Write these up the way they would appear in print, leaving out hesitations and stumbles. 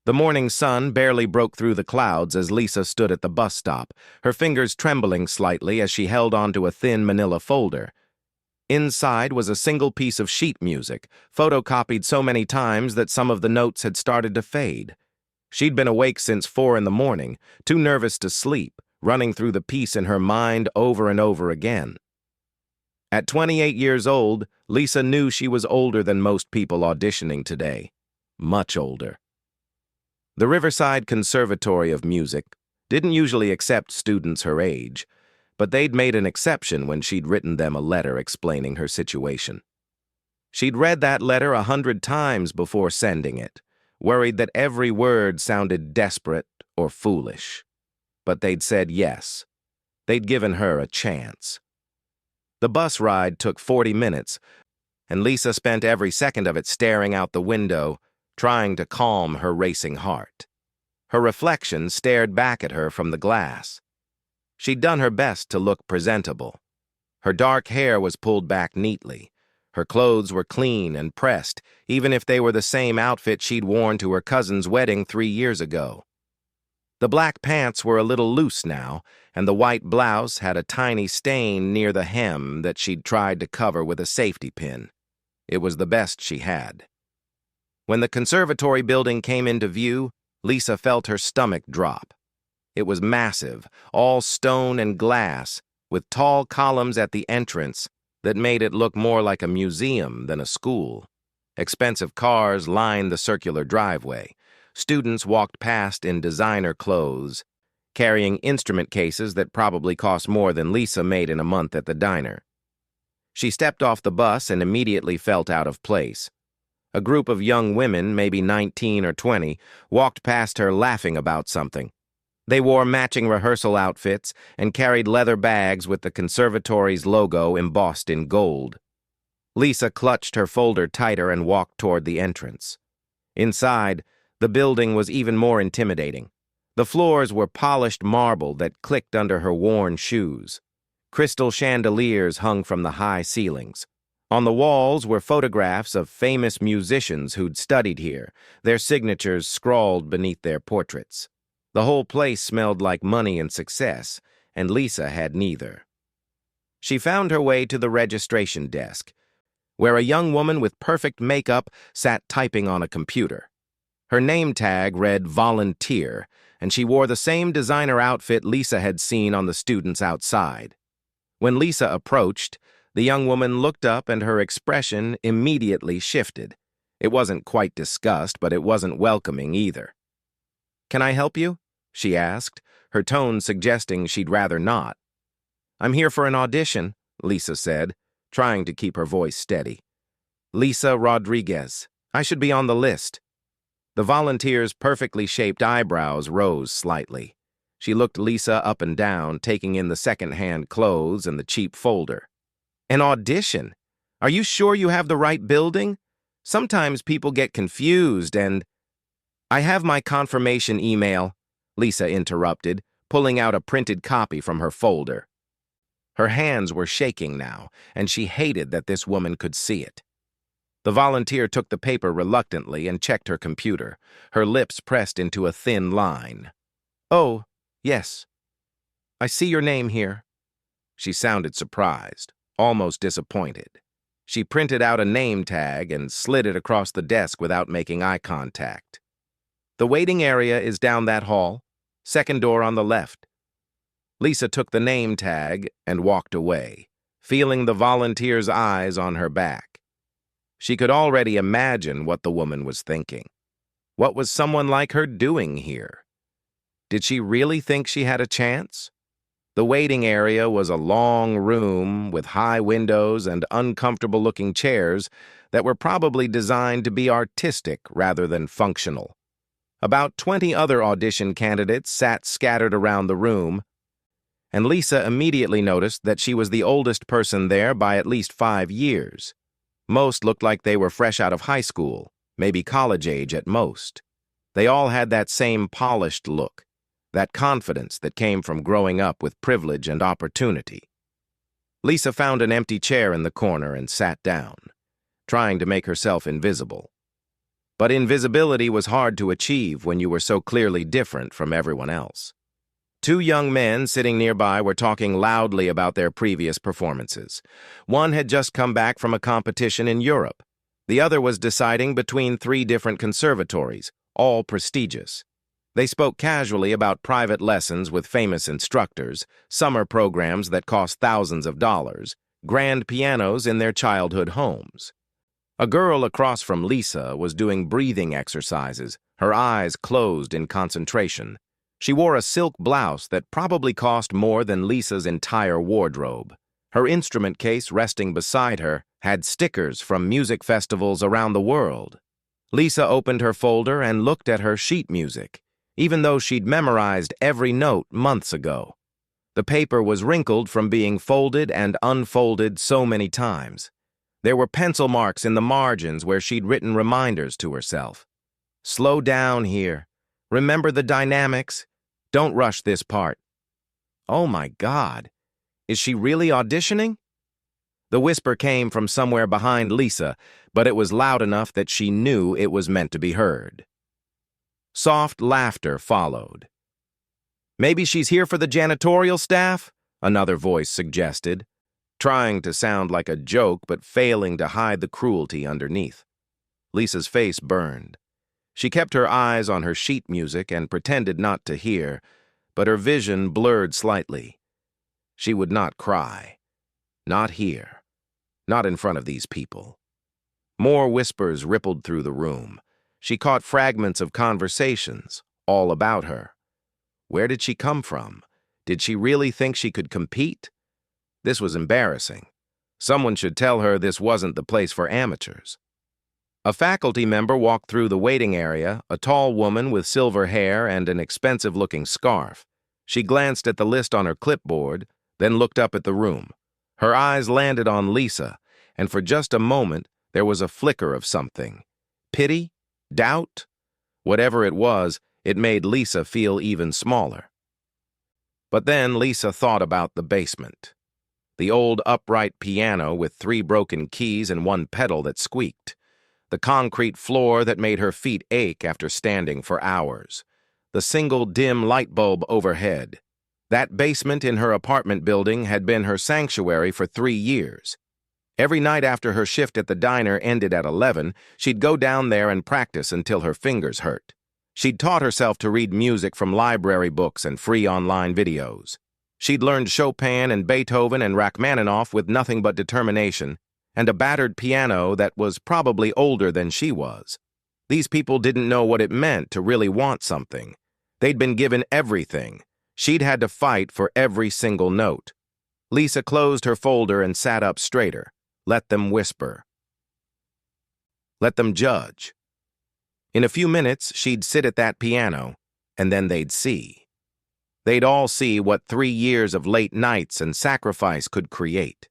The morning sun barely broke through the clouds as Lisa stood at the bus stop, her fingers trembling slightly as she held onto a thin manila folder. Inside was a single piece of sheet music, photocopied so many times that some of the notes had started to fade. She'd been awake since 4 in the morning, too nervous to sleep, running through the piece in her mind over and over again. At 28 years old, Lisa knew she was older than most people auditioning today. Much older. The Riverside Conservatory of Music didn't usually accept students her age, but they'd made an exception when she'd written them a letter explaining her situation. She'd read that letter 100 times before sending it, worried that every word sounded desperate or foolish. But they'd said yes. They'd given her a chance. The bus ride took 40 minutes, and Lisa spent every second of it staring out the window, trying to calm her racing heart. Her reflection stared back at her from the glass. She'd done her best to look presentable. Her dark hair was pulled back neatly. Her clothes were clean and pressed, even if they were the same outfit she'd worn to her cousin's wedding 3 years ago. The black pants were a little loose now, and the white blouse had a tiny stain near the hem that she'd tried to cover with a safety pin. It was the best she had. When the conservatory building came into view, Lisa felt her stomach drop. It was massive, all stone and glass, with tall columns at the entrance that made it look more like a museum than a school. Expensive cars lined the circular driveway. Students walked past in designer clothes, carrying instrument cases that probably cost more than Lisa made in a month at the diner. She stepped off the bus and immediately felt out of place. A group of young women, maybe 19 or 20, walked past her laughing about something. They wore matching rehearsal outfits and carried leather bags with the conservatory's logo embossed in gold. Lisa clutched her folder tighter and walked toward the entrance. Inside, the building was even more intimidating. The floors were polished marble that clicked under her worn shoes. Crystal chandeliers hung from the high ceilings. On the walls were photographs of famous musicians who'd studied here, their signatures scrawled beneath their portraits. The whole place smelled like money and success, and Lisa had neither. She found her way to the registration desk, where a young woman with perfect makeup sat typing on a computer. Her name tag read volunteer, and she wore the same designer outfit Lisa had seen on the students outside. When Lisa approached, the young woman looked up and her expression immediately shifted. It wasn't quite disgust, but it wasn't welcoming either. "Can I help you?" she asked, her tone suggesting she'd rather not. "I'm here for an audition," Lisa said, trying to keep her voice steady. "Lisa Rodriguez. I should be on the list." The volunteer's perfectly shaped eyebrows rose slightly. She looked Lisa up and down, taking in the second-hand clothes and the cheap folder. "An audition? Are you sure you have the right building? Sometimes people get confused and—" "I have my confirmation email," Lisa interrupted, pulling out a printed copy from her folder. Her hands were shaking now, and she hated that this woman could see it. The volunteer took the paper reluctantly and checked her computer, her lips pressed into a thin line. "Oh, yes. I see your name here." She sounded surprised, almost disappointed. She printed out a name tag and slid it across the desk without making eye contact. "The waiting area is down that hall, second door on the left." Lisa took the name tag and walked away, feeling the volunteer's eyes on her back. She could already imagine what the woman was thinking. What was someone like her doing here? Did she really think she had a chance? The waiting area was a long room with high windows and uncomfortable-looking chairs that were probably designed to be artistic rather than functional. About 20 other audition candidates sat scattered around the room, and Lisa immediately noticed that she was the oldest person there by at least 5 years. Most looked like they were fresh out of high school, maybe college age at most. They all had that same polished look, that confidence that came from growing up with privilege and opportunity. Lisa found an empty chair in the corner and sat down, trying to make herself invisible. But invisibility was hard to achieve when you were so clearly different from everyone else. Two young men sitting nearby were talking loudly about their previous performances. One had just come back from a competition in Europe. The other was deciding between three different conservatories, all prestigious. They spoke casually about private lessons with famous instructors, summer programs that cost thousands of dollars, grand pianos in their childhood homes. A girl across from Lisa was doing breathing exercises, her eyes closed in concentration. She wore a silk blouse that probably cost more than Lisa's entire wardrobe. Her instrument case resting beside her had stickers from music festivals around the world. Lisa opened her folder and looked at her sheet music, even though she'd memorized every note months ago. The paper was wrinkled from being folded and unfolded so many times. There were pencil marks in the margins where she'd written reminders to herself. Slow down here. Remember the dynamics. Don't rush this part. Oh my God. Is she really auditioning? The whisper came from somewhere behind Lisa, but it was loud enough that she knew it was meant to be heard. Soft laughter followed. Maybe she's here for the janitorial staff? Another voice suggested, trying to sound like a joke but failing to hide the cruelty underneath. Lisa's face burned. She kept her eyes on her sheet music and pretended not to hear, but her vision blurred slightly. She would not cry. Not here. Not in front of these people. More whispers rippled through the room. She caught fragments of conversations, all about her. Where did she come from? Did she really think she could compete? This was embarrassing. Someone should tell her this wasn't the place for amateurs. A faculty member walked through the waiting area, a tall woman with silver hair and an expensive-looking scarf. She glanced at the list on her clipboard, then looked up at the room. Her eyes landed on Lisa, and for just a moment, there was a flicker of something. Pity? Doubt? Whatever it was, it made Lisa feel even smaller. But then Lisa thought about the basement. The old upright piano with 3 broken keys and 1 pedal that squeaked. The concrete floor that made her feet ache after standing for hours. The single dim light bulb overhead. That basement in her apartment building had been her sanctuary for 3 years. Every night after her shift at the diner ended at 11, she'd go down there and practice until her fingers hurt. She'd taught herself to read music from library books and free online videos. She'd learned Chopin and Beethoven and Rachmaninoff with nothing but determination, and a battered piano that was probably older than she was. These people didn't know what it meant to really want something. They'd been given everything. She'd had to fight for every single note. Lisa closed her folder and sat up straighter. Let them whisper. Let them judge. In a few minutes, she'd sit at that piano, and then they'd see. They'd all see what 3 years of late nights and sacrifice could create.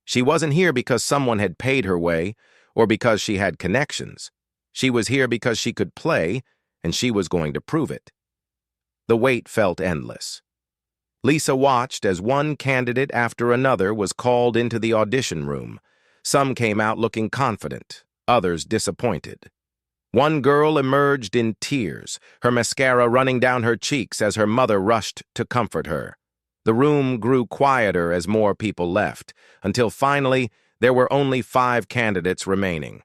She wasn't here because someone had paid her way or because she had connections. She was here because she could play, and she was going to prove it. The wait felt endless. Lisa watched as one candidate after another was called into the audition room. Some came out looking confident, others disappointed. One girl emerged in tears, her mascara running down her cheeks as her mother rushed to comfort her. The room grew quieter as more people left, until finally there were only 5 candidates remaining.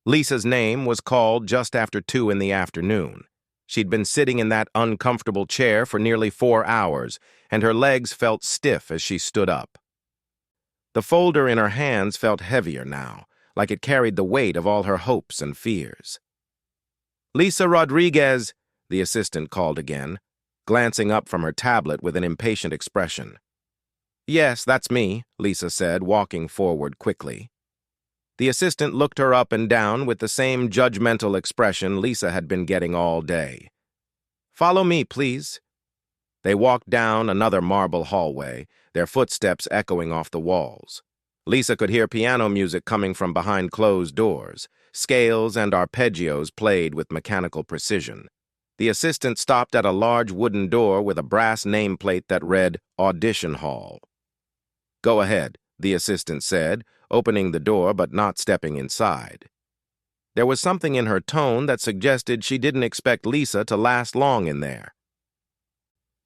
Lisa's name was called just after 2 in the afternoon. She'd been sitting in that uncomfortable chair for nearly 4 hours, and her legs felt stiff as she stood up. The folder in her hands felt heavier now, like it carried the weight of all her hopes and fears. "Lisa Rodriguez," the assistant called again, glancing up from her tablet with an impatient expression. "Yes, that's me," Lisa said, walking forward quickly. The assistant looked her up and down with the same judgmental expression Lisa had been getting all day. "Follow me, please." They walked down another marble hallway, their footsteps echoing off the walls. Lisa could hear piano music coming from behind closed doors. Scales and arpeggios played with mechanical precision. The assistant stopped at a large wooden door with a brass nameplate that read Audition Hall. "Go ahead," the assistant said, opening the door but not stepping inside. There was something in her tone that suggested she didn't expect Lisa to last long in there.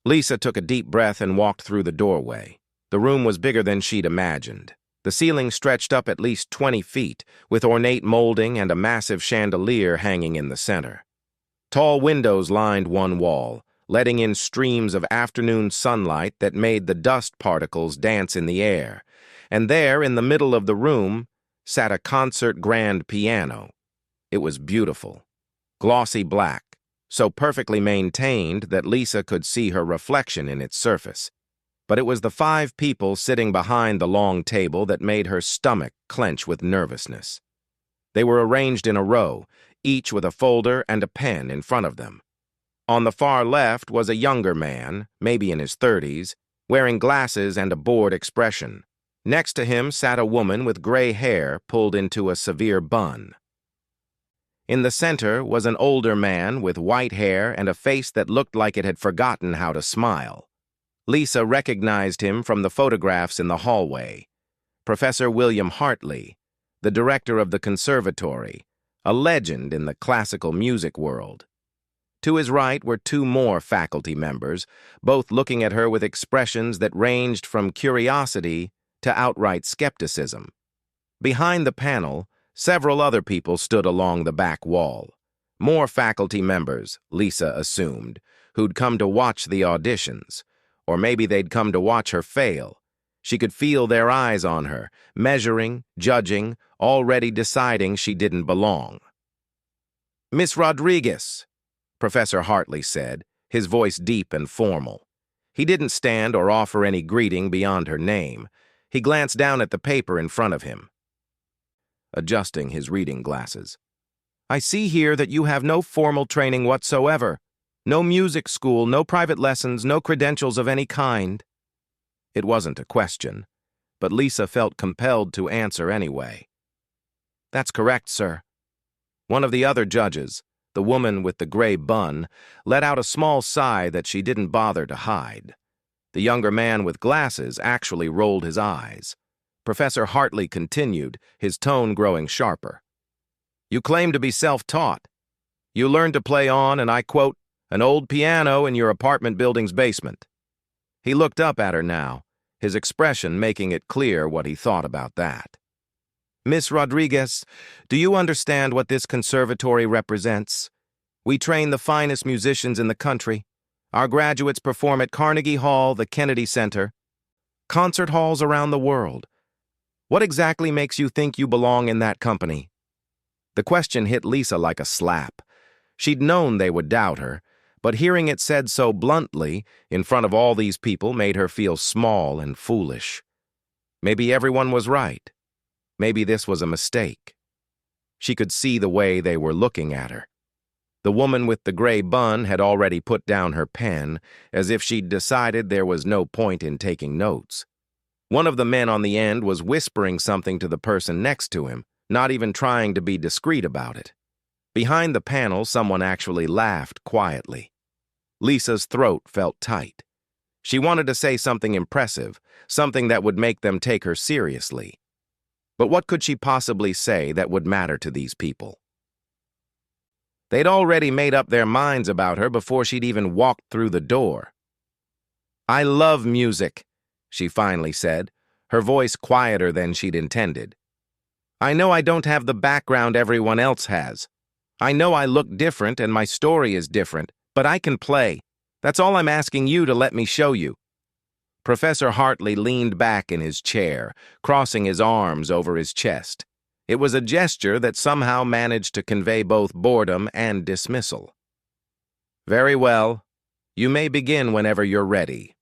Lisa took a deep breath and walked through the doorway. The room was bigger than she'd imagined. The ceiling stretched up at least 20 feet, with ornate molding and a massive chandelier hanging in the center. Tall windows lined one wall, letting in streams of afternoon sunlight that made the dust particles dance in the air. And there, in the middle of the room, sat a concert grand piano. It was beautiful, glossy black, so perfectly maintained that Lisa could see her reflection in its surface. But it was the 5 people sitting behind the long table that made her stomach clench with nervousness. They were arranged in a row, each with a folder and a pen in front of them. On the far left was a younger man, maybe in his 30s, wearing glasses and a bored expression. Next to him sat a woman with gray hair pulled into a severe bun. In the center was an older man with white hair and a face that looked like it had forgotten how to smile. Lisa recognized him from the photographs in the hallway. Professor William Hartley, the director of the conservatory, a legend in the classical music world. To his right were 2 more faculty members, both looking at her with expressions that ranged from curiosity to outright skepticism. Behind the panel, several other people stood along the back wall. More faculty members, Lisa assumed, who'd come to watch the auditions. Or maybe they'd come to watch her fail. She could feel their eyes on her, measuring, judging, already deciding she didn't belong. "Miss Rodriguez," Professor Hartley said, his voice deep and formal. He didn't stand or offer any greeting beyond her name. He glanced down at the paper in front of him, adjusting his reading glasses. "I see here that you have no formal training whatsoever. No music school, no private lessons, no credentials of any kind." It wasn't a question, but Lisa felt compelled to answer anyway. "That's correct, sir." One of the other judges, the woman with the gray bun, let out a small sigh that she didn't bother to hide. The younger man with glasses actually rolled his eyes. Professor Hartley continued, his tone growing sharper. "You claim to be self-taught. You learned to play on, and I quote, an old piano in your apartment building's basement." He looked up at her now, his expression making it clear what he thought about that. "Miss Rodriguez, do you understand what this conservatory represents? We train the finest musicians in the country. Our graduates perform at Carnegie Hall, the Kennedy Center, concert halls around the world. What exactly makes you think you belong in that company?" The question hit Lisa like a slap. She'd known they would doubt her, but hearing it said so bluntly in front of all these people made her feel small and foolish. Maybe everyone was right. Maybe this was a mistake. She could see the way they were looking at her. The woman with the gray bun had already put down her pen, as if she'd decided there was no point in taking notes. One of the men on the end was whispering something to the person next to him, not even trying to be discreet about it. Behind the panel, someone actually laughed quietly. Lisa's throat felt tight. She wanted to say something impressive, something that would make them take her seriously. But what could she possibly say that would matter to these people? They'd already made up their minds about her before she'd even walked through the door. "I love music," she finally said, her voice quieter than she'd intended. "I know I don't have the background everyone else has. I know I look different and my story is different, but I can play. That's all I'm asking you to let me show you." Professor Hartley leaned back in his chair, crossing his arms over his chest. It was a gesture that somehow managed to convey both boredom and dismissal. "Very well. You may begin whenever you're ready."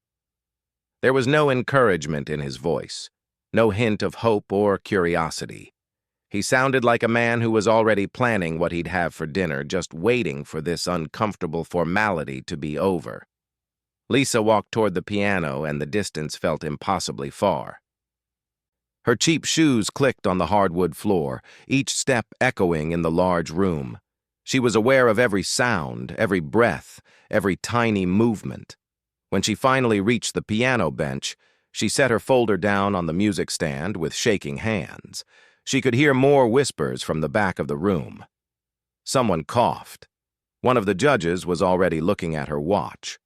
There was no encouragement in his voice, no hint of hope or curiosity. He sounded like a man who was already planning what he'd have for dinner, just waiting for this uncomfortable formality to be over. Lisa walked toward the piano, and the distance felt impossibly far. Her cheap shoes clicked on the hardwood floor, each step echoing in the large room. She was aware of every sound, every breath, every tiny movement. When she finally reached the piano bench, she set her folder down on the music stand with shaking hands. She could hear more whispers from the back of the room. Someone coughed. One of the judges was already looking at her watch.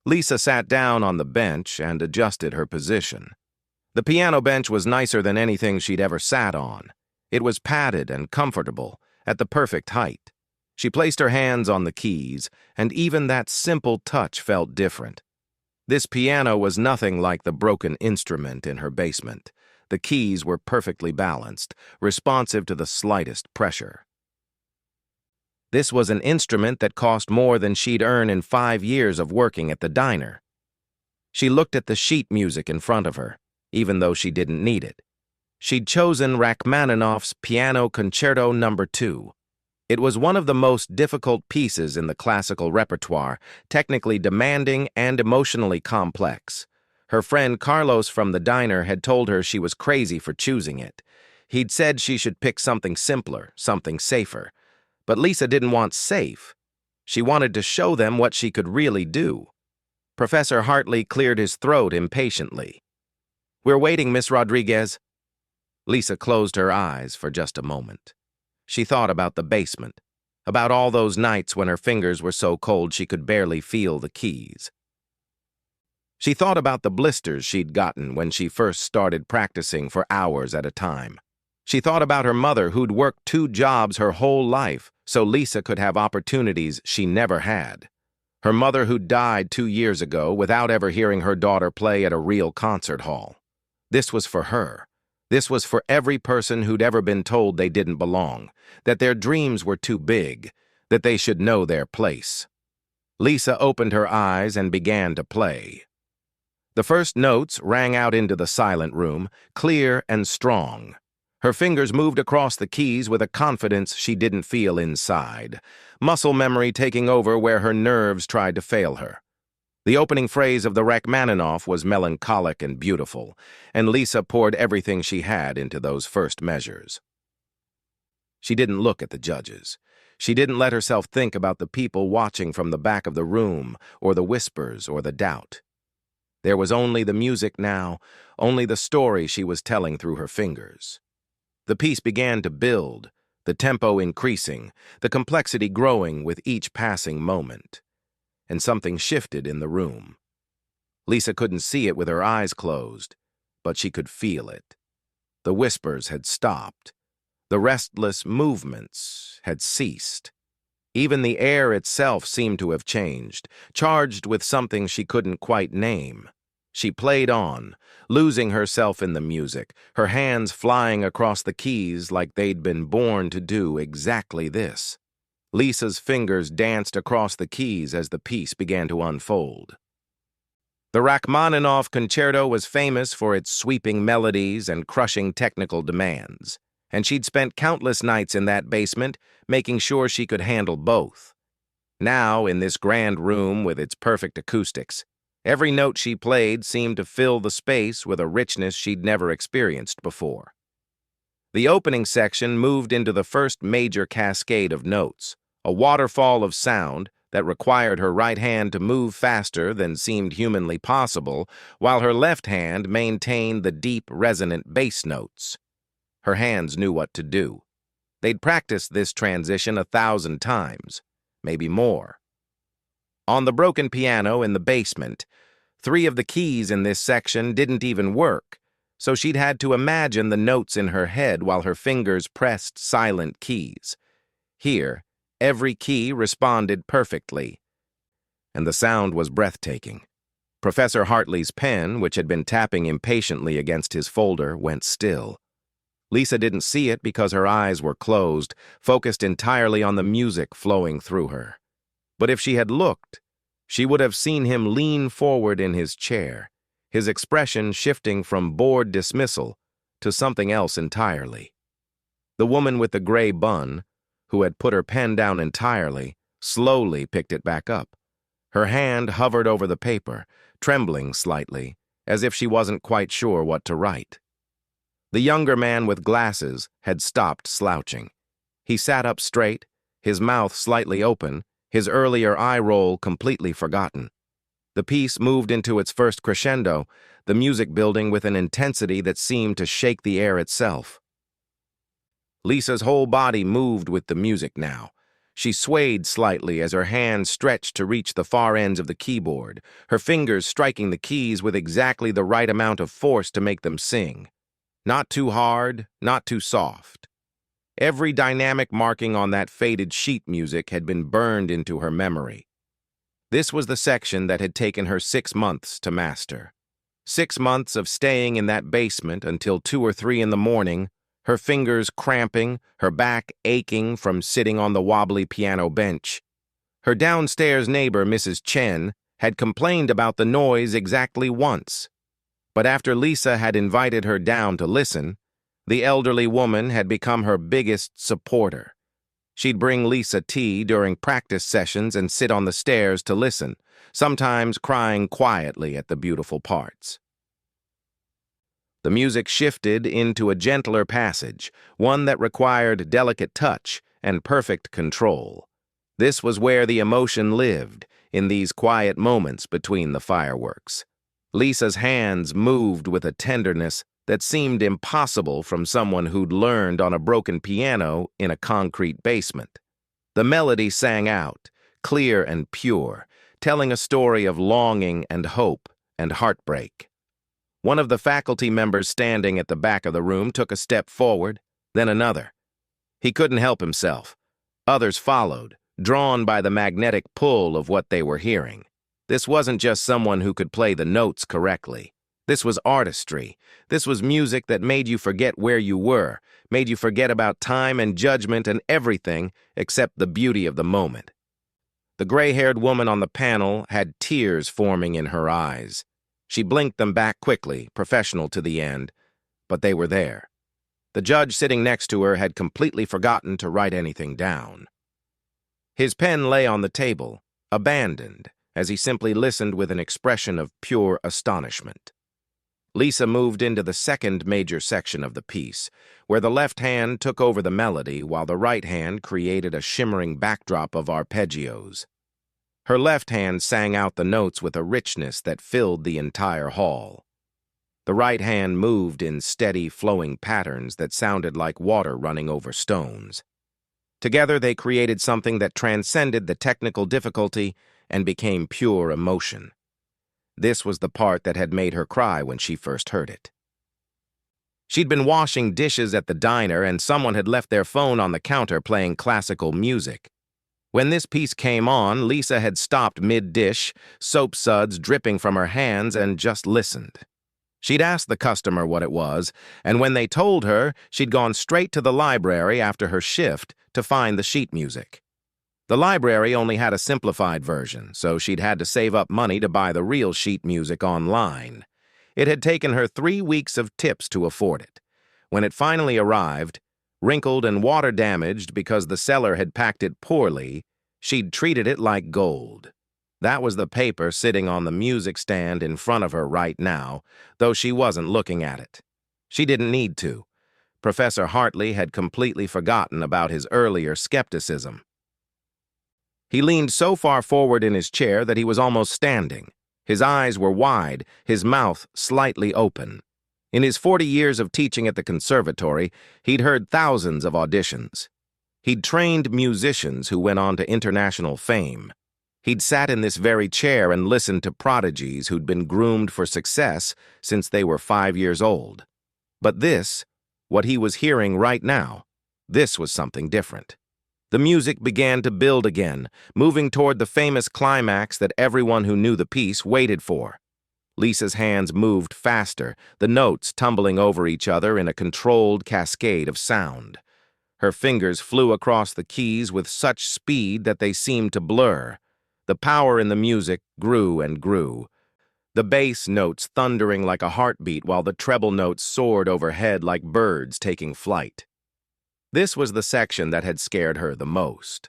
Lisa sat down on the bench and adjusted her position. The piano bench was nicer than anything she'd ever sat on. It was padded and comfortable, at the perfect height. She placed her hands on the keys, and even that simple touch felt different. This piano was nothing like the broken instrument in her basement. The keys were perfectly balanced, responsive to the slightest pressure. This was an instrument that cost more than she'd earn in 5 years of working at the diner. She looked at the sheet music in front of her, even though she didn't need it. She'd chosen Rachmaninoff's Piano Concerto No. 2. It was one of the most difficult pieces in the classical repertoire, technically demanding and emotionally complex. Her friend Carlos from the diner had told her she was crazy for choosing it. He'd said she should pick something simpler, something safer. But Lisa didn't want safe. She wanted to show them what she could really do. Professor Hartley cleared his throat impatiently. "We're waiting, Miss Rodriguez." Lisa closed her eyes for just a moment. She thought about the basement, about all those nights when her fingers were so cold she could barely feel the keys. She thought about the blisters she'd gotten when she first started practicing for hours at a time. She thought about her mother who'd worked 2 jobs her whole life so Lisa could have opportunities she never had. Her mother who died 2 years ago without ever hearing her daughter play at a real concert hall. This was for her. This was for every person who'd ever been told they didn't belong, that their dreams were too big, that they should know their place. Lisa opened her eyes and began to play. The first notes rang out into the silent room, clear and strong. Her fingers moved across the keys with a confidence she didn't feel inside, muscle memory taking over where her nerves tried to fail her. The opening phrase of the Rachmaninoff was melancholic and beautiful, and Lisa poured everything she had into those first measures. She didn't look at the judges. She didn't let herself think about the people watching from the back of the room, or the whispers, or the doubt. There was only the music now, only the story she was telling through her fingers. The piece began to build, the tempo increasing, the complexity growing with each passing moment. And something shifted in the room. Lisa couldn't see it with her eyes closed, but she could feel it. The whispers had stopped. The restless movements had ceased. Even the air itself seemed to have changed, charged with something she couldn't quite name. She played on, losing herself in the music, her hands flying across the keys like they'd been born to do exactly this. Lisa's fingers danced across the keys as the piece began to unfold. The Rachmaninoff Concerto was famous for its sweeping melodies and crushing technical demands, and she'd spent countless nights in that basement making sure she could handle both. Now, in this grand room with its perfect acoustics, every note she played seemed to fill the space with a richness she'd never experienced before. The opening section moved into the first major cascade of notes, a waterfall of sound that required her right hand to move faster than seemed humanly possible, while her left hand maintained the deep, resonant bass notes. Her hands knew what to do. They'd practiced this transition 1,000 times, maybe more. On the broken piano in the basement, 3 of the keys in this section didn't even work, so she'd had to imagine the notes in her head while her fingers pressed silent keys. Here, every key responded perfectly, and the sound was breathtaking. Professor Hartley's pen, which had been tapping impatiently against his folder, went still. Lisa didn't see it because her eyes were closed, focused entirely on the music flowing through her. But if she had looked, she would have seen him lean forward in his chair, his expression shifting from bored dismissal to something else entirely. The woman with the gray bun, who had put her pen down entirely, slowly picked it back up. Her hand hovered over the paper, trembling slightly, as if she wasn't quite sure what to write. The younger man with glasses had stopped slouching. He sat up straight, his mouth slightly open, his earlier eye roll completely forgotten. The piece moved into its first crescendo, the music building with an intensity that seemed to shake the air itself. Lisa's whole body moved with the music now. She swayed slightly as her hands stretched to reach the far ends of the keyboard, her fingers striking the keys with exactly the right amount of force to make them sing. Not too hard, not too soft. Every dynamic marking on that faded sheet music had been burned into her memory. This was the section that had taken her 6 months to master. 6 months of staying in that basement until 2 or 3 in the morning, her fingers cramping, her back aching from sitting on the wobbly piano bench. Her downstairs neighbor, Mrs. Chen, had complained about the noise exactly once. But after Lisa had invited her down to listen, the elderly woman had become her biggest supporter. She'd bring Lisa tea during practice sessions and sit on the stairs to listen, sometimes crying quietly at the beautiful parts. The music shifted into a gentler passage, one that required delicate touch and perfect control. This was where the emotion lived, in these quiet moments between the fireworks. Lisa's hands moved with a tenderness that seemed impossible from someone who'd learned on a broken piano in a concrete basement. The melody sang out, clear and pure, telling a story of longing and hope and heartbreak. One of the faculty members standing at the back of the room took a step forward, then another. He couldn't help himself. Others followed, drawn by the magnetic pull of what they were hearing. This wasn't just someone who could play the notes correctly. This was artistry. This was music that made you forget where you were, made you forget about time and judgment and everything except the beauty of the moment. The gray-haired woman on the panel had tears forming in her eyes. She blinked them back quickly, professional to the end, but they were there. The judge sitting next to her had completely forgotten to write anything down. His pen lay on the table, abandoned, as he simply listened with an expression of pure astonishment. Lisa moved into the second major section of the piece, where the left hand took over the melody while the right hand created a shimmering backdrop of arpeggios. Her left hand sang out the notes with a richness that filled the entire hall. The right hand moved in steady, flowing patterns that sounded like water running over stones. Together they created something that transcended the technical difficulty and became pure emotion. This was the part that had made her cry when she first heard it. She'd been washing dishes at the diner and someone had left their phone on the counter playing classical music. When this piece came on, Lisa had stopped mid-dish, soap suds dripping from her hands, and just listened. She'd asked the customer what it was, and when they told her, she'd gone straight to the library after her shift to find the sheet music. The library only had a simplified version, so she'd had to save up money to buy the real sheet music online. It had taken her 3 weeks of tips to afford it. When it finally arrived, wrinkled and water-damaged because the seller had packed it poorly, she'd treated it like gold. That was the paper sitting on the music stand in front of her right now, though she wasn't looking at it. She didn't need to. Professor Hartley had completely forgotten about his earlier skepticism. He leaned so far forward in his chair that he was almost standing. His eyes were wide, his mouth slightly open. In his 40 years of teaching at the conservatory, he'd heard thousands of auditions. He'd trained musicians who went on to international fame. He'd sat in this very chair and listened to prodigies who'd been groomed for success since they were 5 years old. But this, what he was hearing right now, this was something different. The music began to build again, moving toward the famous climax that everyone who knew the piece waited for. Lisa's hands moved faster, the notes tumbling over each other in a controlled cascade of sound. Her fingers flew across the keys with such speed that they seemed to blur. The power in the music grew and grew. The bass notes thundering like a heartbeat while the treble notes soared overhead like birds taking flight. This was the section that had scared her the most.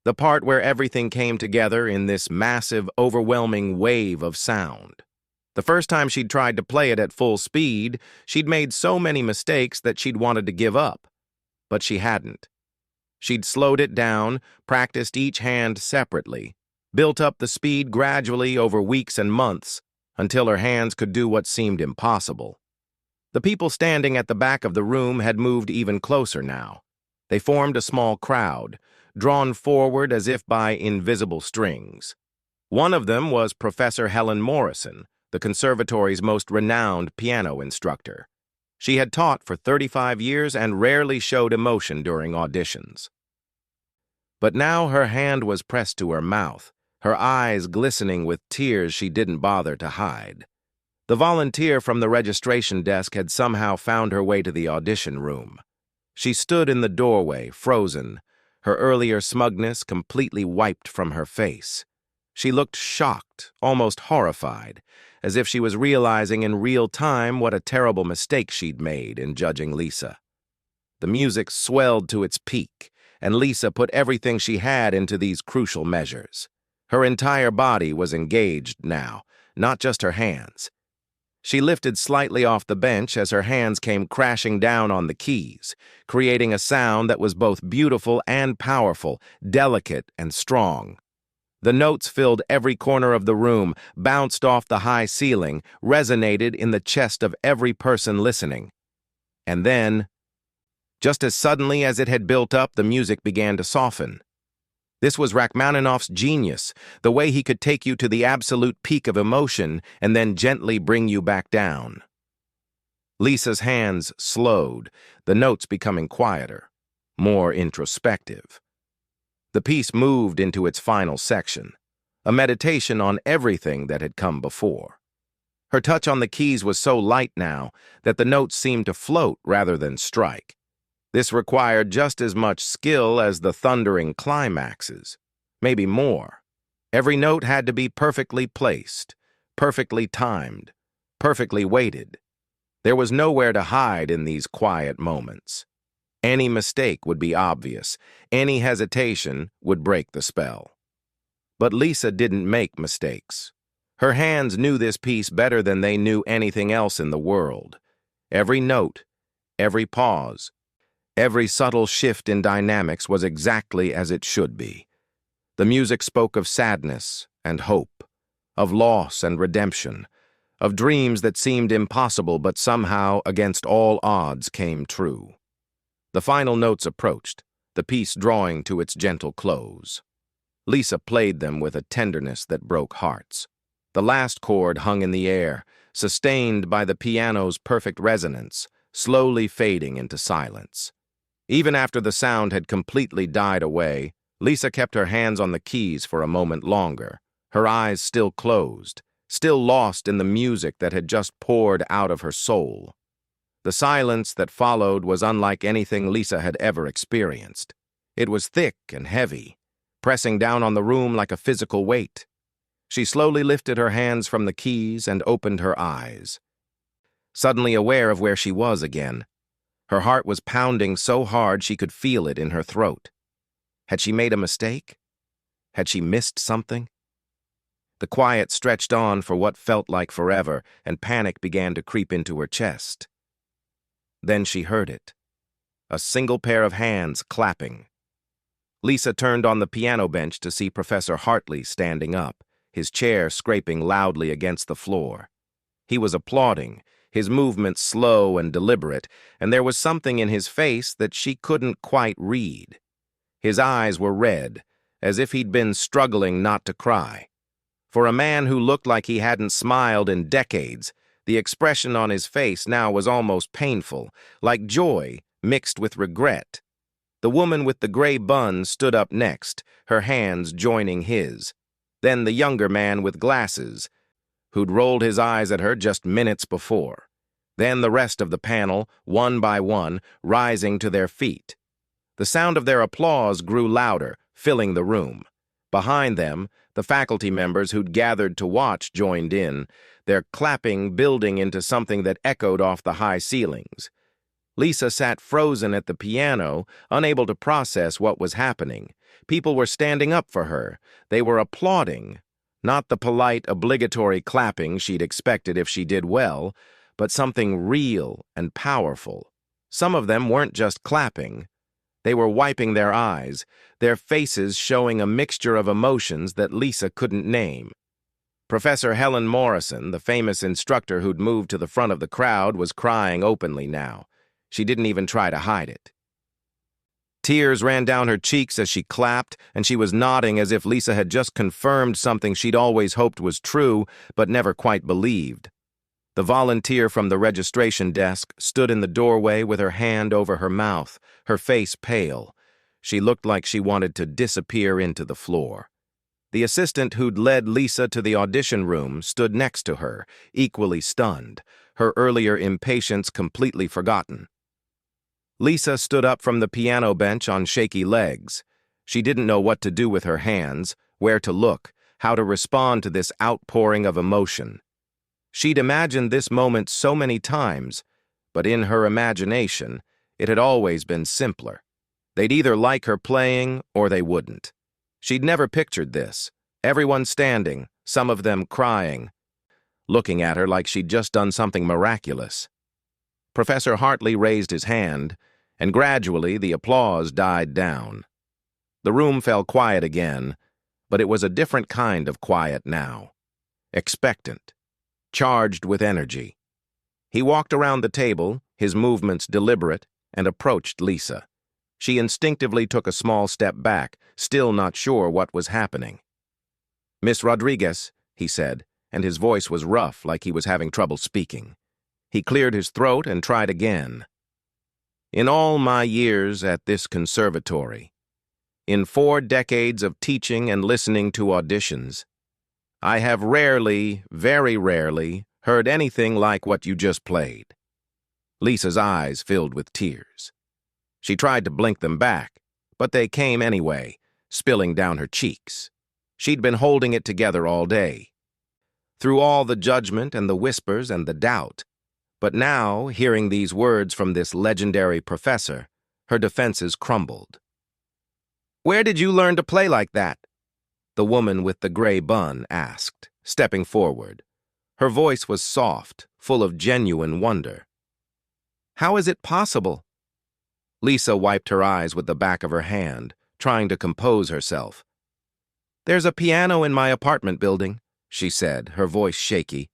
The part where everything came together in this massive, overwhelming wave of sound. The first time she'd tried to play it at full speed, she'd made so many mistakes that she'd wanted to give up. But she hadn't. She'd slowed it down, practiced each hand separately, built up the speed gradually over weeks and months, until her hands could do what seemed impossible. The people standing at the back of the room had moved even closer now. They formed a small crowd, drawn forward as if by invisible strings. One of them was Professor Helen Morrison, the conservatory's most renowned piano instructor. She had taught for 35 years and rarely showed emotion during auditions. But now her hand was pressed to her mouth, her eyes glistening with tears she didn't bother to hide. The volunteer from the registration desk had somehow found her way to the audition room. She stood in the doorway, frozen, her earlier smugness completely wiped from her face. She looked shocked, almost horrified, as if she was realizing in real time what a terrible mistake she'd made in judging Lisa. The music swelled to its peak, and Lisa put everything she had into these crucial measures. Her entire body was engaged now, not just her hands. She lifted slightly off the bench as her hands came crashing down on the keys, creating a sound that was both beautiful and powerful, delicate and strong. The notes filled every corner of the room, bounced off the high ceiling, resonated in the chest of every person listening. And then, just as suddenly as it had built up, the music began to soften. This was Rachmaninoff's genius, the way he could take you to the absolute peak of emotion and then gently bring you back down. Lisa's hands slowed, the notes becoming quieter, more introspective. The piece moved into its final section, a meditation on everything that had come before. Her touch on the keys was so light now that the notes seemed to float rather than strike. This required just as much skill as the thundering climaxes, maybe more. Every note had to be perfectly placed, perfectly timed, perfectly weighted. There was nowhere to hide in these quiet moments. Any mistake would be obvious. Any hesitation would break the spell. But Lisa didn't make mistakes. Her hands knew this piece better than they knew anything else in the world. Every note, every pause, every subtle shift in dynamics was exactly as it should be. The music spoke of sadness and hope, of loss and redemption, of dreams that seemed impossible but somehow, against all odds, came true. The final notes approached, the piece drawing to its gentle close. Lisa played them with a tenderness that broke hearts. The last chord hung in the air, sustained by the piano's perfect resonance, slowly fading into silence. Even after the sound had completely died away, Lisa kept her hands on the keys for a moment longer, her eyes still closed, still lost in the music that had just poured out of her soul. The silence that followed was unlike anything Lisa had ever experienced. It was thick and heavy, pressing down on the room like a physical weight. She slowly lifted her hands from the keys and opened her eyes. Suddenly aware of where she was again, her heart was pounding so hard she could feel it in her throat. Had she made a mistake? Had she missed something? The quiet stretched on for what felt like forever, and panic began to creep into her chest. Then she heard it. A single pair of hands clapping. Lisa turned on the piano bench to see Professor Hartley standing up, his chair scraping loudly against the floor. He was applauding, his movements slow and deliberate, and there was something in his face that she couldn't quite read. His eyes were red, as if he'd been struggling not to cry. For a man who looked like he hadn't smiled in decades, the expression on his face now was almost painful, like joy mixed with regret. The woman with the gray bun stood up next, her hands joining his. Then the younger man with glasses, who'd rolled his eyes at her just minutes before. Then the rest of the panel, one by one, rising to their feet. The sound of their applause grew louder, filling the room. Behind them, the faculty members who'd gathered to watch joined in, their clapping building into something that echoed off the high ceilings. Lisa sat frozen at the piano, unable to process what was happening. People were standing up for her. They were applauding. Not the polite, obligatory clapping she'd expected if she did well, but something real and powerful. Some of them weren't just clapping. They were wiping their eyes, their faces showing a mixture of emotions that Lisa couldn't name. Professor Helen Morrison, the famous instructor who'd moved to the front of the crowd, was crying openly now. She didn't even try to hide it. Tears ran down her cheeks as she clapped, and she was nodding as if Lisa had just confirmed something she'd always hoped was true, but never quite believed. The volunteer from the registration desk stood in the doorway with her hand over her mouth, her face pale. She looked like she wanted to disappear into the floor. The assistant who'd led Lisa to the audition room stood next to her, equally stunned, her earlier impatience completely forgotten. Lisa stood up from the piano bench on shaky legs. She didn't know what to do with her hands, where to look, how to respond to this outpouring of emotion. She'd imagined this moment so many times, but in her imagination, it had always been simpler. They'd either like her playing or they wouldn't. She'd never pictured this. Everyone standing, some of them crying, looking at her like she'd just done something miraculous. Professor Hartley raised his hand, and gradually the applause died down. The room fell quiet again, but it was a different kind of quiet now. Expectant, charged with energy. He walked around the table, his movements deliberate, and approached Lisa. She instinctively took a small step back, still not sure what was happening. "Miss Rodriguez," he said, and his voice was rough, like he was having trouble speaking. He cleared his throat and tried again. "In all my years at this conservatory, in 4 decades of teaching and listening to auditions, I have rarely, very rarely, heard anything like what you just played." Lisa's eyes filled with tears. She tried to blink them back, but they came anyway, spilling down her cheeks. She'd been holding it together all day. Through all the judgment and the whispers and the doubt. But now, hearing these words from this legendary professor, her defenses crumbled. "Where did you learn to play like that?" the woman with the gray bun asked, stepping forward. Her voice was soft, full of genuine wonder. "How is it possible?" Lisa wiped her eyes with the back of her hand, trying to compose herself. "There's a piano in my apartment building," she said, her voice shaky.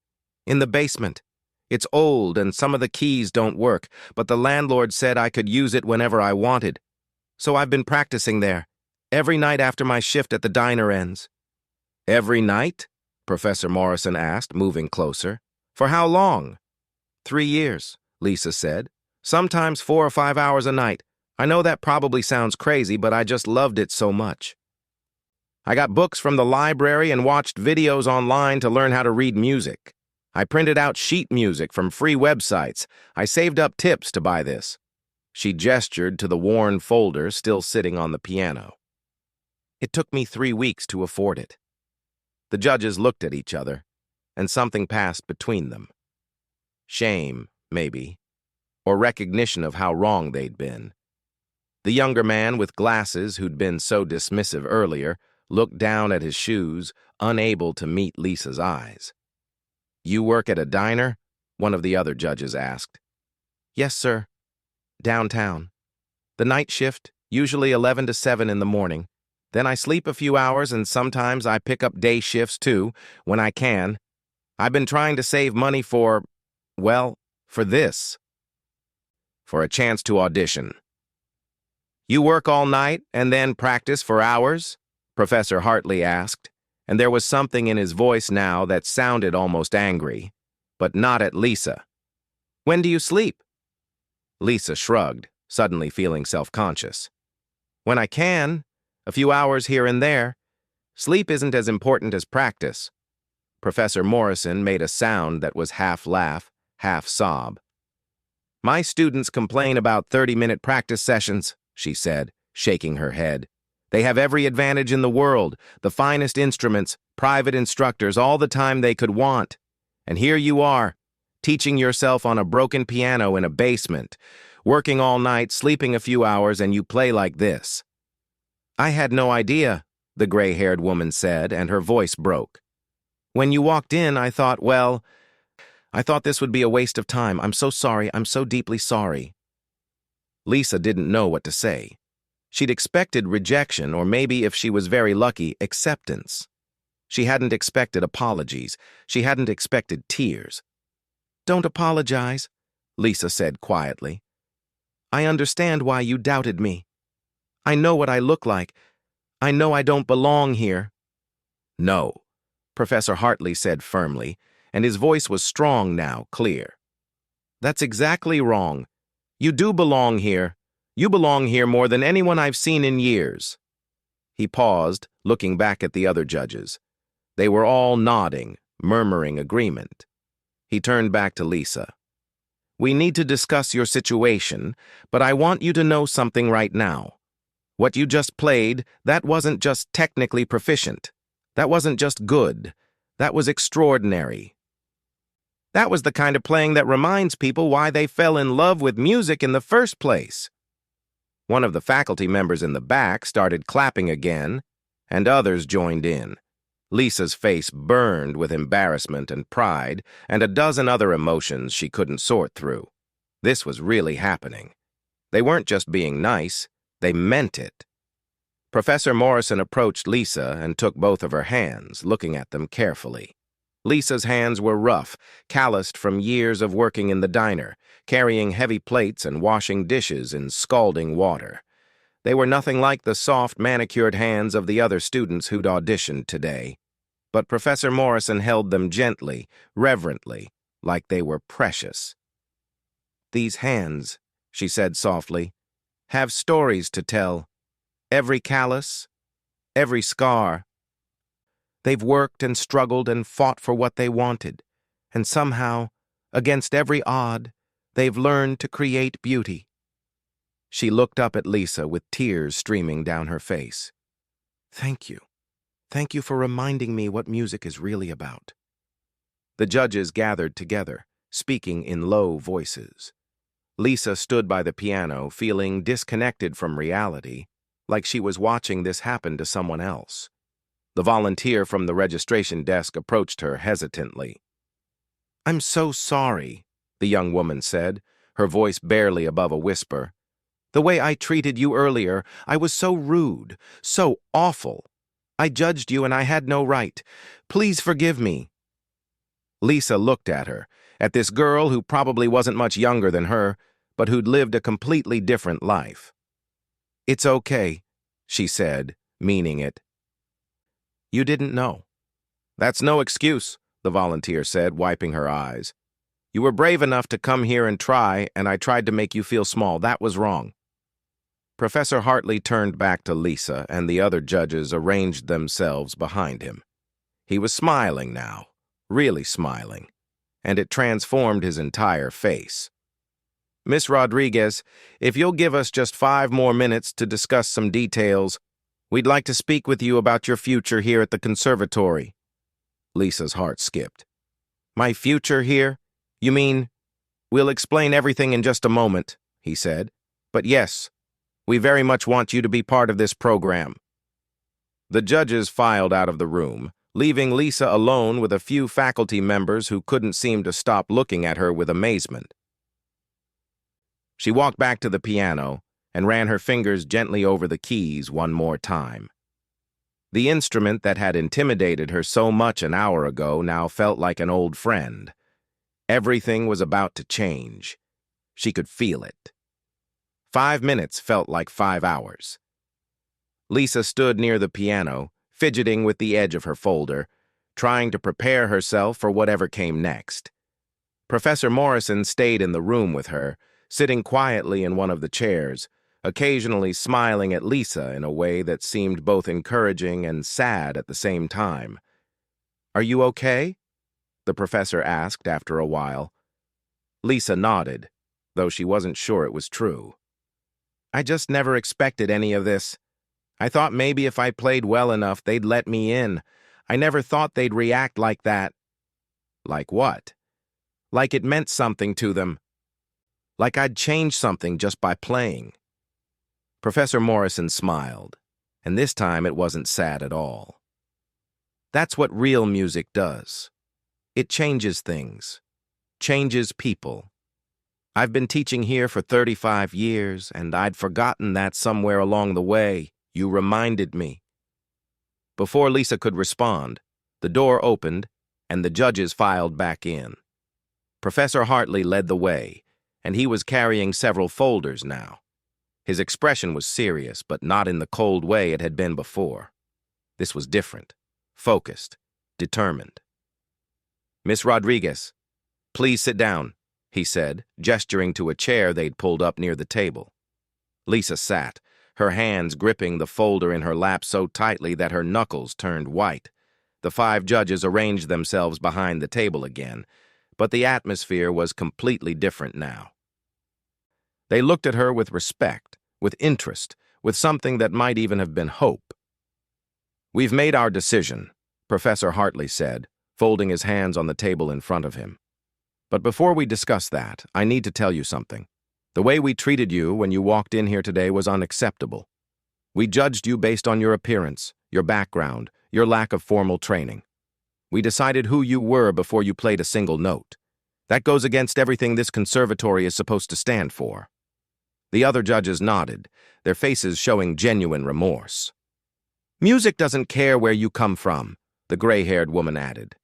"In the basement. It's old and some of the keys don't work, but the landlord said I could use it whenever I wanted. So I've been practicing there, every night after my shift at the diner ends." "Every night?" Professor Morrison asked, moving closer. "For how long?" 3 years, Lisa said. "Sometimes 4 or 5 hours a night. I know that probably sounds crazy, but I just loved it so much. I got books from the library and watched videos online to learn how to read music. I printed out sheet music from free websites. I saved up tips to buy this." She gestured to the worn folder still sitting on the piano. "It took me 3 weeks to afford it." The judges looked at each other, and something passed between them. Shame, maybe, or recognition of how wrong they'd been. The younger man with glasses, who'd been so dismissive earlier, looked down at his shoes, unable to meet Lisa's eyes. "You work at a diner?" one of the other judges asked. "Yes, sir. Downtown. The night shift, usually 11 to 7 in the morning. Then I sleep a few hours and sometimes I pick up day shifts too, when I can. I've been trying to save money for this. For a chance to audition." "You work all night and then practice for hours?" Professor Hartley asked, and there was something in his voice now that sounded almost angry, but not at Lisa. "When do you sleep?" Lisa shrugged, suddenly feeling self-conscious. "When I can, a few hours here and there. Sleep isn't as important as practice." Professor Morrison made a sound that was half laugh, half sob. "My students complain about 30-minute practice sessions," she said, shaking her head. "They have every advantage in the world, the finest instruments, private instructors, all the time they could want. And here you are, teaching yourself on a broken piano in a basement, working all night, sleeping a few hours, and you play like this." "I had no idea," the gray-haired woman said, and her voice broke. "When you walked in, I thought this would be a waste of time. I'm so sorry. I'm so deeply sorry." Lisa didn't know what to say. She'd expected rejection, or maybe, if she was very lucky, acceptance. She hadn't expected apologies. She hadn't expected tears. "Don't apologize," Lisa said quietly. "I understand why you doubted me." I know what I look like. I know I don't belong here." "No," Professor Hartley said firmly, and his voice was strong now, clear. "That's exactly wrong. You do belong here. You belong here more than anyone I've seen in years." He paused, looking back at the other judges. They were all nodding, murmuring agreement. He turned back to Lisa. "We need to discuss your situation, but I want you to know something right now. What you just played, that wasn't just technically proficient. That wasn't just good. That was extraordinary. That was the kind of playing that reminds people why they fell in love with music in the first place." One of the faculty members in the back started clapping again, and others joined in. Lisa's face burned with embarrassment and pride, and a dozen other emotions she couldn't sort through. This was really happening. They weren't just being nice, they meant it. Professor Morrison approached Lisa and took both of her hands, looking at them carefully. Lisa's hands were rough, calloused from years of working in the diner, carrying heavy plates and washing dishes in scalding water. They were nothing like the soft, manicured hands of the other students who'd auditioned today. But Professor Morrison held them gently, reverently, like they were precious. "These hands," she said softly, "have stories to tell. Every callus, every scar. They've worked and struggled and fought for what they wanted, and somehow, against every odd, they've learned to create beauty." She looked up at Lisa with tears streaming down her face. "Thank you. Thank you for reminding me what music is really about." The judges gathered together, speaking in low voices. Lisa stood by the piano, feeling disconnected from reality, like she was watching this happen to someone else. The volunteer from the registration desk approached her hesitantly. "I'm so sorry," the young woman said, her voice barely above a whisper. "The way I treated you earlier, I was so rude, so awful. I judged you and I had no right. Please forgive me." Lisa looked at her, at this girl who probably wasn't much younger than her, but who'd lived a completely different life. "It's okay," she said, meaning it. "You didn't know." "That's no excuse," the volunteer said, wiping her eyes. "You were brave enough to come here and try, and I tried to make you feel small. That was wrong." Professor Hartley turned back to Lisa, and the other judges arranged themselves behind him. He was smiling now, really smiling, and it transformed his entire face. "Miss Rodriguez, if you'll give us just 5 more minutes to discuss some details, we'd like to speak with you about your future here at the conservatory." Lisa's heart skipped. "My future here? You mean—" "We'll explain everything in just a moment," he said. "But yes, we very much want you to be part of this program." The judges filed out of the room, leaving Lisa alone with a few faculty members who couldn't seem to stop looking at her with amazement. She walked back to the piano and ran her fingers gently over the keys one more time. The instrument that had intimidated her so much an hour ago now felt like an old friend. Everything was about to change. She could feel it. 5 minutes felt like 5 hours. Lisa stood near the piano, fidgeting with the edge of her folder, trying to prepare herself for whatever came next. Professor Morrison stayed in the room with her, sitting quietly in one of the chairs, occasionally smiling at Lisa in a way that seemed both encouraging and sad at the same time. "Are you okay?" the professor asked after a while. Lisa nodded, though she wasn't sure it was true. "I just never expected any of this. I thought maybe if I played well enough, they'd let me in. I never thought they'd react like that." "Like what?" "Like it meant something to them. Like I'd change something just by playing." Professor Morrison smiled, and this time it wasn't sad at all. "That's what real music does. It changes things, changes people. I've been teaching here for 35 years, and I'd forgotten that somewhere along the way, you reminded me." Before Lisa could respond, the door opened, and the judges filed back in. Professor Hartley led the way, and he was carrying several folders now. His expression was serious, but not in the cold way it had been before. This was different, focused, determined. "Miss Rodriguez, please sit down," he said, gesturing to a chair they'd pulled up near the table. Lisa sat, her hands gripping the folder in her lap so tightly that her knuckles turned white. The 5 judges arranged themselves behind the table again, but the atmosphere was completely different now. They looked at her with respect, with interest, with something that might even have been hope. "We've made our decision," Professor Hartley said, folding his hands on the table in front of him. "But before we discuss that, I need to tell you something. The way we treated you when you walked in here today was unacceptable. We judged you based on your appearance, your background, your lack of formal training. We decided who you were before you played a single note. That goes against everything this conservatory is supposed to stand for." The other judges nodded, their faces showing genuine remorse. "Music doesn't care where you come from," the gray-haired woman added.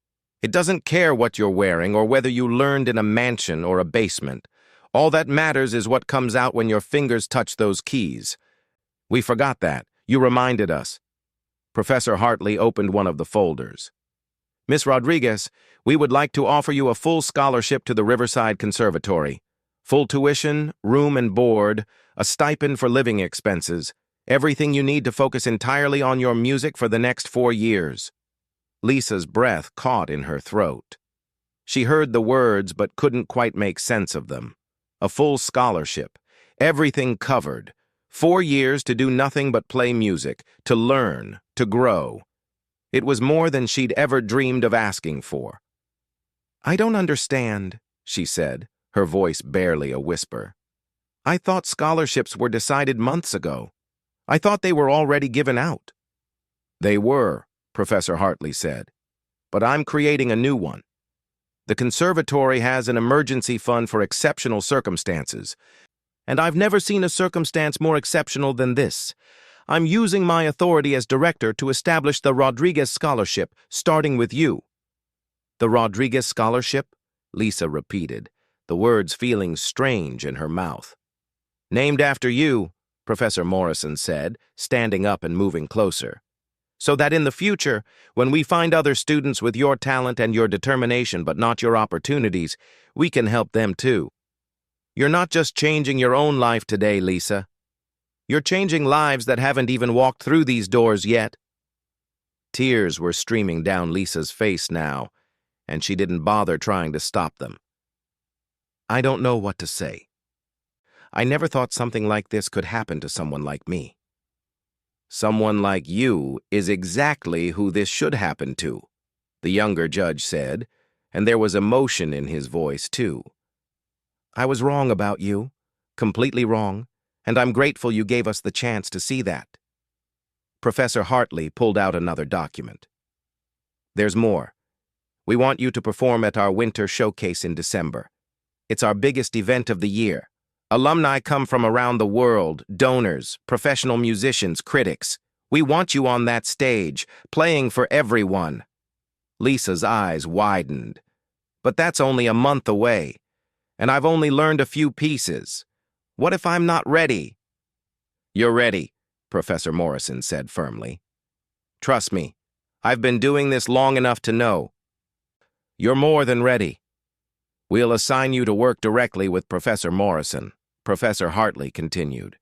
"It doesn't care what you're wearing or whether you learned in a mansion or a basement. All that matters is what comes out when your fingers touch those keys. We forgot that. You reminded us." Professor Hartley opened one of the folders. "Miss Rodriguez, we would like to offer you a full scholarship to the Riverside Conservatory. Full tuition, room and board, a stipend for living expenses, everything you need to focus entirely on your music for the next 4 years. Lisa's breath caught in her throat. She heard the words but couldn't quite make sense of them. A full scholarship, everything covered, 4 years to do nothing but play music, to learn, to grow. It was more than she'd ever dreamed of asking for. "I don't understand," she said, her voice barely a whisper. "I thought scholarships were decided months ago. I thought they were already given out." "They were," Professor Hartley said, "but I'm creating a new one. The conservatory has an emergency fund for exceptional circumstances, and I've never seen a circumstance more exceptional than this. I'm using my authority as director to establish the Rodriguez Scholarship, starting with you." "The Rodriguez Scholarship?" Lisa repeated, the words feeling strange in her mouth. "Named after you," Professor Morrison said, standing up and moving closer. "So that in the future, when we find other students with your talent and your determination but not your opportunities, we can help them too. You're not just changing your own life today, Lisa. You're changing lives that haven't even walked through these doors yet." Tears were streaming down Lisa's face now, and she didn't bother trying to stop them. "I don't know what to say. I never thought something like this could happen to someone like me." "Someone like you is exactly who this should happen to," the younger judge said, and there was emotion in his voice, too. "I was wrong about you, completely wrong, and I'm grateful you gave us the chance to see that." Professor Hartley pulled out another document. "There's more. We want you to perform at our winter showcase in December. It's our biggest event of the year. Alumni come from around the world, donors, professional musicians, critics. We want you on that stage, playing for everyone." Lisa's eyes widened. "But that's only a month away, and I've only learned a few pieces. What if I'm not ready?" "You're ready," Professor Morrison said firmly. "Trust me, I've been doing this long enough to know. You're more than ready. We'll assign you to work directly with Professor Morrison," Professor Hartley continued.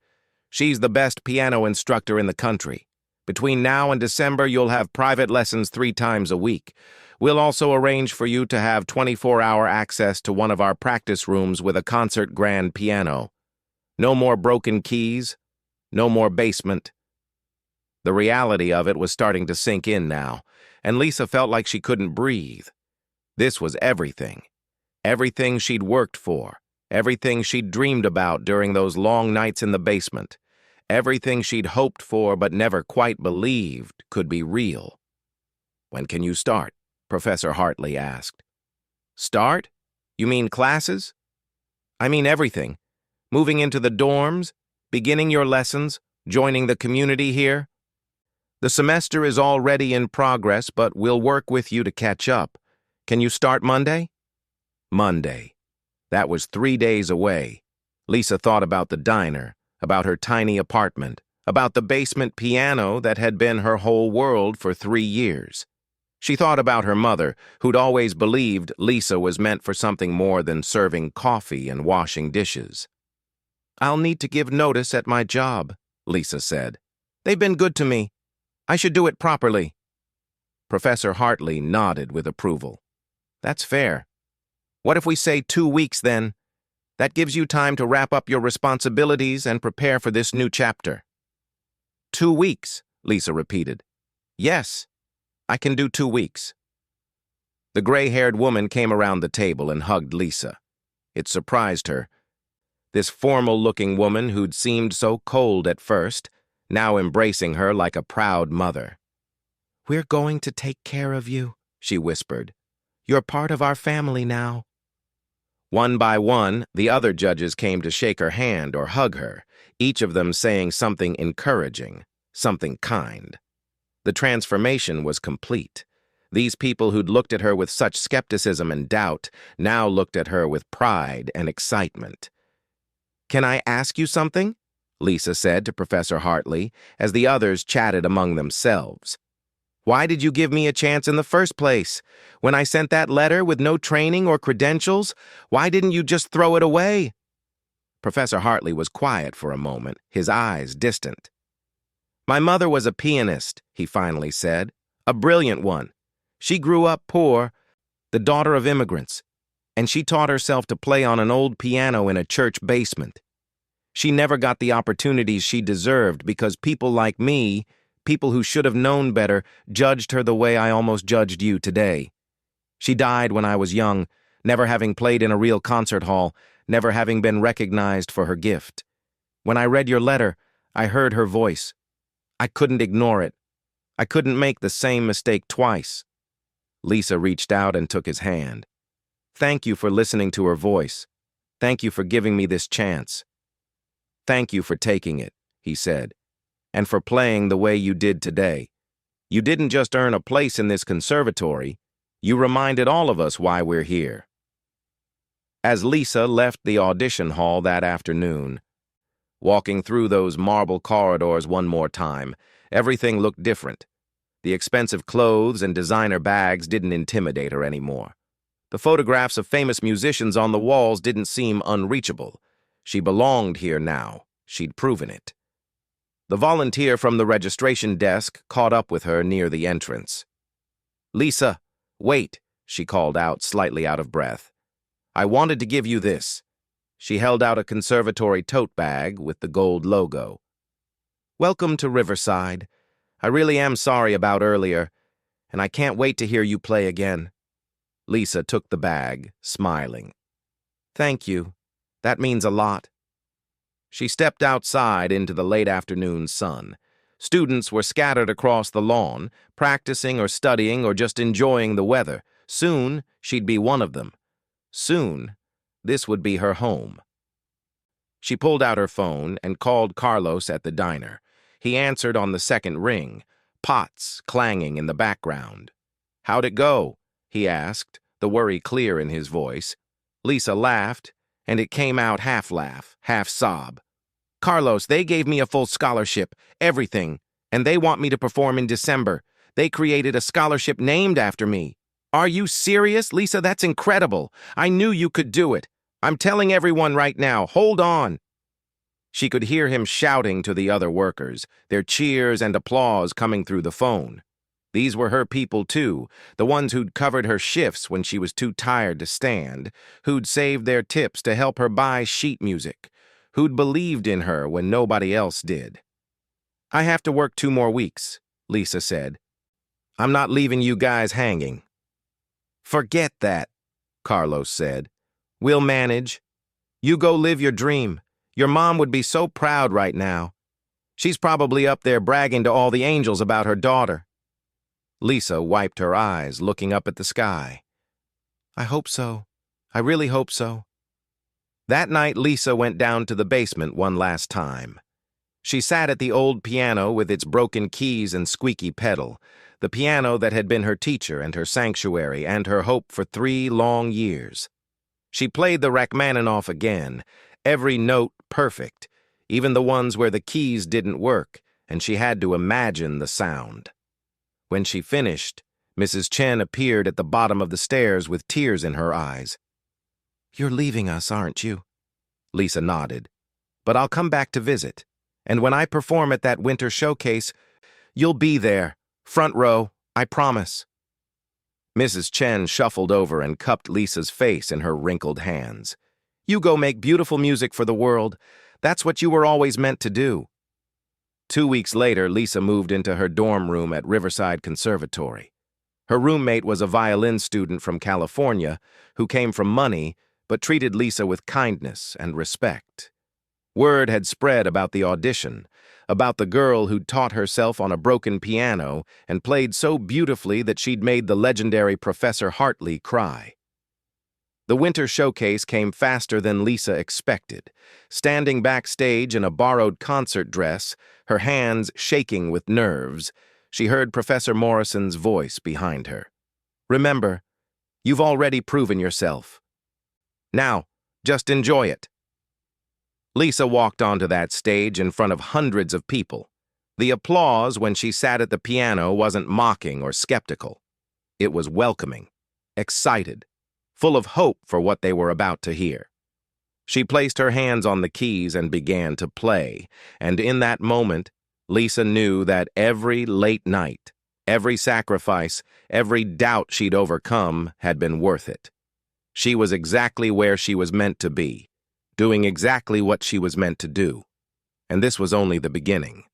"She's the best piano instructor in the country. Between now and December, you'll have private lessons 3 times a week. We'll also arrange for you to have 24-hour access to one of our practice rooms with a concert grand piano. No more broken keys, no more basement." The reality of it was starting to sink in now, and Lisa felt like she couldn't breathe. This was everything. Everything she'd worked for. Everything she'd dreamed about during those long nights in the basement. Everything she'd hoped for but never quite believed could be real. "When can you start?" Professor Hartley asked. "Start? You mean classes?" "I mean everything. Moving into the dorms, beginning your lessons, joining the community here. The semester is already in progress, but we'll work with you to catch up. Can you start Monday?" Monday. That was 3 days away. Lisa thought about the diner, about her tiny apartment, about the basement piano that had been her whole world for 3 years. She thought about her mother, who'd always believed Lisa was meant for something more than serving coffee and washing dishes. "I'll need to give notice at my job," Lisa said. "They've been good to me. I should do it properly." Professor Hartley nodded with approval. "That's fair. What if we say 2 weeks then? That gives you time to wrap up your responsibilities and prepare for this new chapter." 2 weeks, Lisa repeated. "Yes, I can do 2 weeks." The gray-haired woman came around the table and hugged Lisa. It surprised her. This formal-looking woman who'd seemed so cold at first, now embracing her like a proud mother. "We're going to take care of you," she whispered. "You're part of our family now." One by one, the other judges came to shake her hand or hug her, each of them saying something encouraging, something kind. The transformation was complete. These people who'd looked at her with such skepticism and doubt now looked at her with pride and excitement. "Can I ask you something?" Lisa said to Professor Hartley as the others chatted among themselves. "Why did you give me a chance in the first place? When I sent that letter with no training or credentials, why didn't you just throw it away?" Professor Hartley was quiet for a moment, his eyes distant. "My mother was a pianist," he finally said, "a brilliant one. She grew up poor, the daughter of immigrants, and she taught herself to play on an old piano in a church basement. She never got the opportunities she deserved because people like me, people who should have known better, judged her the way I almost judged you today. She died when I was young, never having played in a real concert hall, never having been recognized for her gift. When I read your letter, I heard her voice. I couldn't ignore it. I couldn't make the same mistake twice." Lisa reached out and took his hand. "Thank you for listening to her voice. Thank you for giving me this chance. Thank you for taking it," he said, "and for playing the way you did today. You didn't just earn a place in this conservatory, you reminded all of us why we're here." As Lisa left the audition hall that afternoon, walking through those marble corridors one more time, everything looked different. The expensive clothes and designer bags didn't intimidate her anymore. The photographs of famous musicians on the walls didn't seem unreachable. She belonged here now. She'd proven it. The volunteer from the registration desk caught up with her near the entrance. "Lisa, wait," she called out, slightly out of breath. "I wanted to give you this." She held out a conservatory tote bag with the gold logo. "Welcome to Riverside. I really am sorry about earlier, and I can't wait to hear you play again." Lisa took the bag, smiling. "Thank you. That means a lot." She stepped outside into the late afternoon sun. Students were scattered across the lawn, practicing or studying or just enjoying the weather. Soon, she'd be one of them. Soon, this would be her home. She pulled out her phone and called Carlos at the diner. He answered on the second ring, pots clanging in the background. "How'd it go?" he asked, the worry clear in his voice. Lisa laughed, and it came out half laugh, half sob. "Carlos, they gave me a full scholarship, everything, and they want me to perform in December. They created a scholarship named after me." "Are you serious, Lisa? That's incredible. I knew you could do it. I'm telling everyone right now, hold on." She could hear him shouting to the other workers, their cheers and applause coming through the phone. These were her people too, the ones who'd covered her shifts when she was too tired to stand, who'd saved their tips to help her buy sheet music, who'd believed in her when nobody else did. "I have to work 2 more weeks," Lisa said. "I'm not leaving you guys hanging." "Forget that," Carlos said. "We'll manage. You go live your dream. Your mom would be so proud right now. She's probably up there bragging to all the angels about her daughter." Lisa wiped her eyes, looking up at the sky. "I hope so. I really hope so." That night, Lisa went down to the basement one last time. She sat at the old piano with its broken keys and squeaky pedal, the piano that had been her teacher and her sanctuary and her hope for 3 long years. She played the Rachmaninoff again, every note perfect, even the ones where the keys didn't work, and she had to imagine the sound. When she finished, Mrs. Chen appeared at the bottom of the stairs with tears in her eyes. "You're leaving us, aren't you?" Lisa nodded. "But I'll come back to visit. And when I perform at that winter showcase, you'll be there, front row, I promise." Mrs. Chen shuffled over and cupped Lisa's face in her wrinkled hands. "You go make beautiful music for the world. That's what you were always meant to do." 2 weeks later, Lisa moved into her dorm room at Riverside Conservatory. Her roommate was a violin student from California who came from money but treated Lisa with kindness and respect. Word had spread about the audition, about the girl who'd taught herself on a broken piano and played so beautifully that she'd made the legendary Professor Hartley cry. The winter showcase came faster than Lisa expected. Standing backstage in a borrowed concert dress, her hands shaking with nerves, she heard Professor Morrison's voice behind her. "Remember, you've already proven yourself. Now, just enjoy it." Lisa walked onto that stage in front of hundreds of people. The applause when she sat at the piano wasn't mocking or skeptical. It was welcoming, excited, full of hope for what they were about to hear. She placed her hands on the keys and began to play, and in that moment, Lisa knew that every late night, every sacrifice, every doubt she'd overcome had been worth it. She was exactly where she was meant to be, doing exactly what she was meant to do. And this was only the beginning.